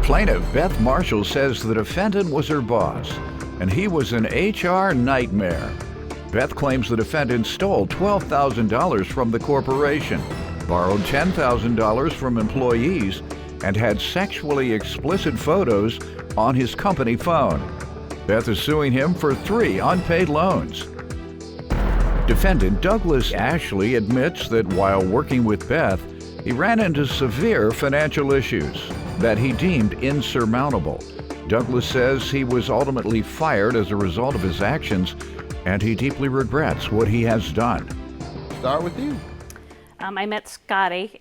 Plaintiff Beth Marshall says the defendant was her boss, and he was an HR nightmare. Beth claims the defendant stole $12,000 from the corporation, borrowed $10,000 from employees, and had sexually explicit photos on his company phone. Beth is suing him for 3 unpaid loans. Defendant Douglas Ashley admits that while working with Beth, he ran into severe financial issues that he deemed insurmountable. Douglas says he was ultimately fired as a result of his actions, and he deeply regrets what he has done. Start with you. I met Scotty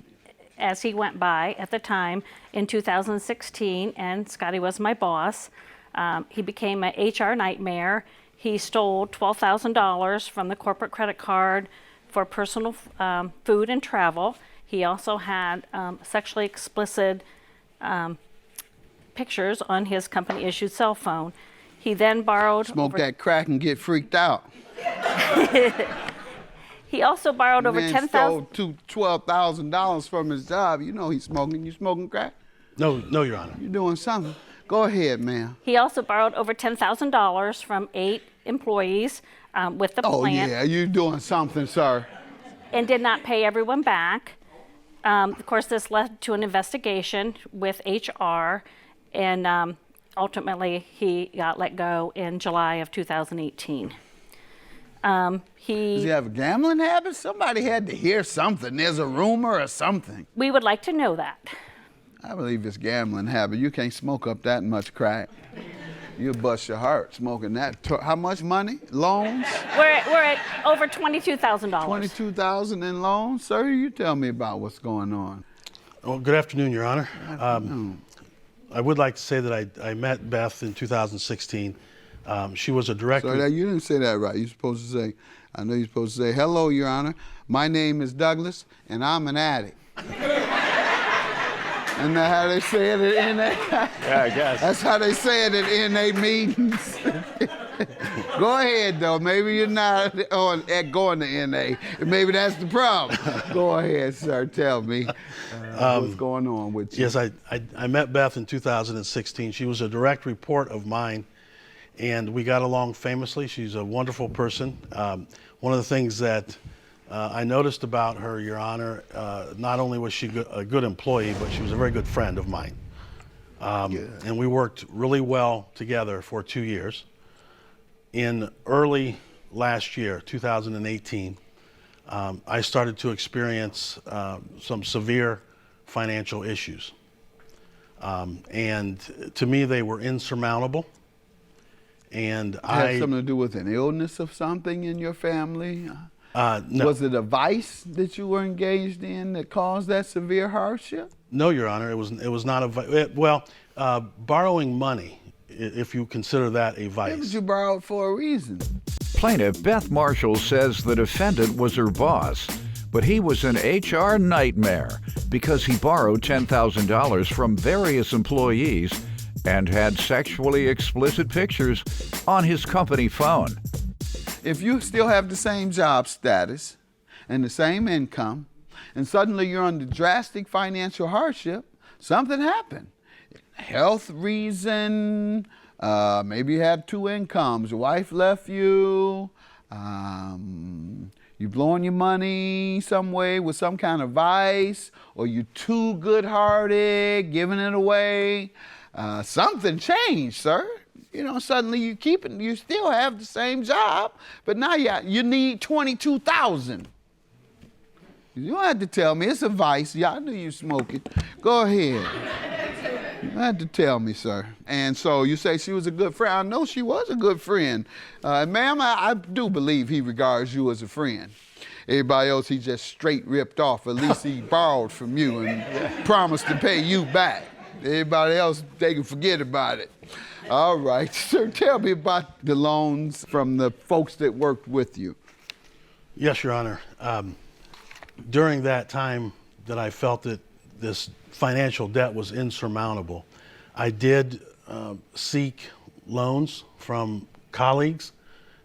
as he went by at the time in 2016, and Scotty was my boss. He became an HR nightmare. He stole $12,000 from the corporate credit card for personal food and travel. He also had sexually explicit pictures on his company-issued cell phone. He then borrowed... Smoke that crack and get freaked out. He also borrowed over $10,000... stole $12,000 from his job. You know he's smoking. You smoking crack? No, Your Honor. You're doing something. Go ahead, ma'am. He also borrowed over $10,000 from 8 employees with the plant. Oh, yeah, you're doing something, sir. And did not pay everyone back. Of course, this led to an investigation with HR, and ultimately he got let go in July of 2018. Does he have a gambling habit? Somebody had to hear something. There's a rumor or something. We would like to know that. I believe it's gambling habit. You can't smoke up that much crack. You'll bust your heart smoking that. How much money? Loans? We're at over $22,000. $22,000 in loans? Sir, you tell me about what's going on. Well, good afternoon, Your Honor. Good afternoon. I would like to say that I met Beth in 2016. She was a director. So you didn't say that right. You're supposed to say, I know you're supposed to say, hello, Your Honor. My name is Douglas, and I'm an addict. Isn't that how they say it at NA? Yeah, I guess. That's how they say it at NA meetings. Go ahead, though. Maybe you're not going to NA. Maybe that's the problem. Go ahead, sir. Tell me what's going on with you. Yes, I met Beth in 2016. She was a direct report of mine, and we got along famously. She's a wonderful person. One of the things that I noticed about her, Your Honor, not only was she a good employee, but she was a very good friend of mine. And we worked really well together for 2 years. In early last year, 2018, I started to experience some severe financial issues. And to me, they were insurmountable. And It had something to do with an illness of something in your family? No. Was it a vice that you were engaged in that caused that severe hardship? No, Your Honor, it was not a vice. Well, borrowing money, if you consider that a vice. Yeah, but you borrowed for a reason. Plaintiff Beth Marshall says the defendant was her boss, but he was an HR nightmare because he borrowed $10,000 from various employees and had sexually explicit pictures on his company phone. If you still have the same job status and the same income, and suddenly you're under drastic financial hardship, something happened. Health reason, maybe you had 2 incomes, your wife left you, you're blowing your money some way with some kind of vice, or you're too good-hearted, giving it away. Something changed, sir. You know, suddenly you still have the same job, but now you need $22,000. You don't have to tell me, it's a vice. Yeah, I knew you smoking. Go ahead. You don't have to tell me, sir. And so you say she was a good friend. I know she was a good friend. Ma'am, I do believe he regards you as a friend. Everybody else he just straight ripped off. At least he borrowed from you and promised to pay you back. Everybody else, they can forget about it. All right, sir, tell me about the loans from the folks that worked with you. Yes, Your Honor. During that time that I felt that this financial debt was insurmountable, I did seek loans from colleagues,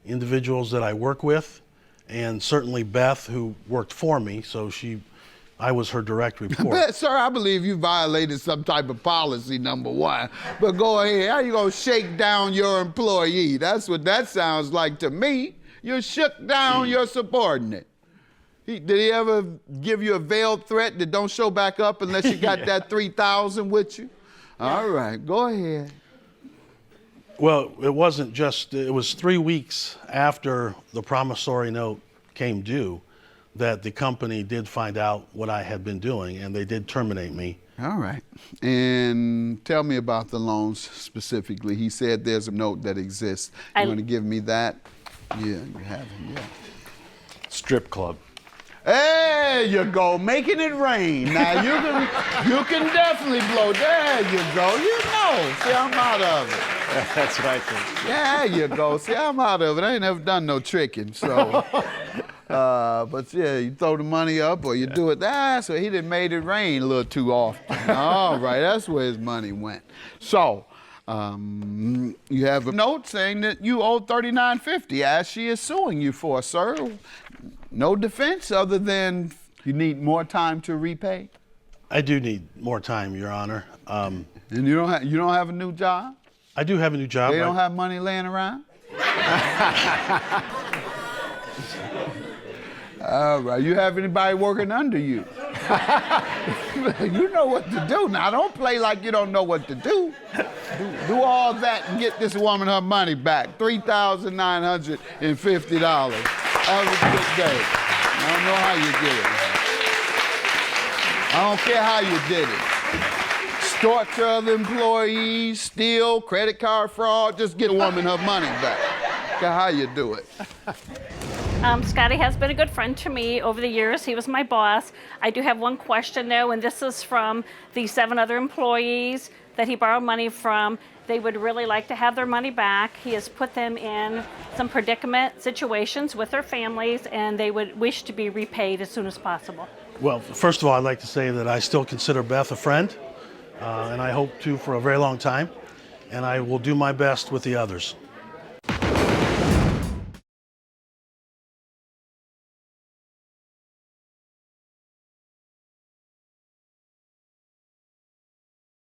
individuals that I work with, and certainly Beth, who worked for me, so she I was her direct report. Sir, I believe you violated some type of policy, number one. But go ahead. How you going to shake down your employee? That's what that sounds like to me. You shook down your subordinate. Did he ever give you a veiled threat that don't show back up unless you got that $3,000 with you? All right, go ahead. Well, it wasn't just, it was 3 weeks after the promissory note came due that the company did find out what I had been doing, and they did terminate me. All right. And tell me about the loans specifically. He said there's a note that exists. You want to give me that? Yeah, you have it, yeah. Strip club. There you go, making it rain. Now you can definitely blow. There you go. You know. See, I'm out of it. That's what I think. There you go. See, I'm out of it. I ain't never done no tricking, so. But yeah, you throw the money up or you do it. So he done made it rain a little too often. All right, that's where his money went. So, you have a note saying that you owe $39.50 as she is suing you for, sir. No defense other than you need more time to repay? I do need more time, Your Honor. And you don't have a new job? I do have a new job. They don't have money laying around? All right, you have anybody working under you? You know what to do. Now, don't play like you don't know what to do. Do all that and get this woman her money back. $3,950. Have a good day. I don't know how you did it. I don't care how you did it. Extort other employees, steal, credit card fraud, just get a woman her money back. Look how you do it. Scotty has been a good friend to me over the years. He was my boss. I do have one question though, and this is from the 7 other employees that he borrowed money from. They would really like to have their money back. He has put them in some predicament situations with their families, and they would wish to be repaid as soon as possible. Well, first of all, I'd like to say that I still consider Beth a friend, and I hope to for a very long time, and I will do my best with the others.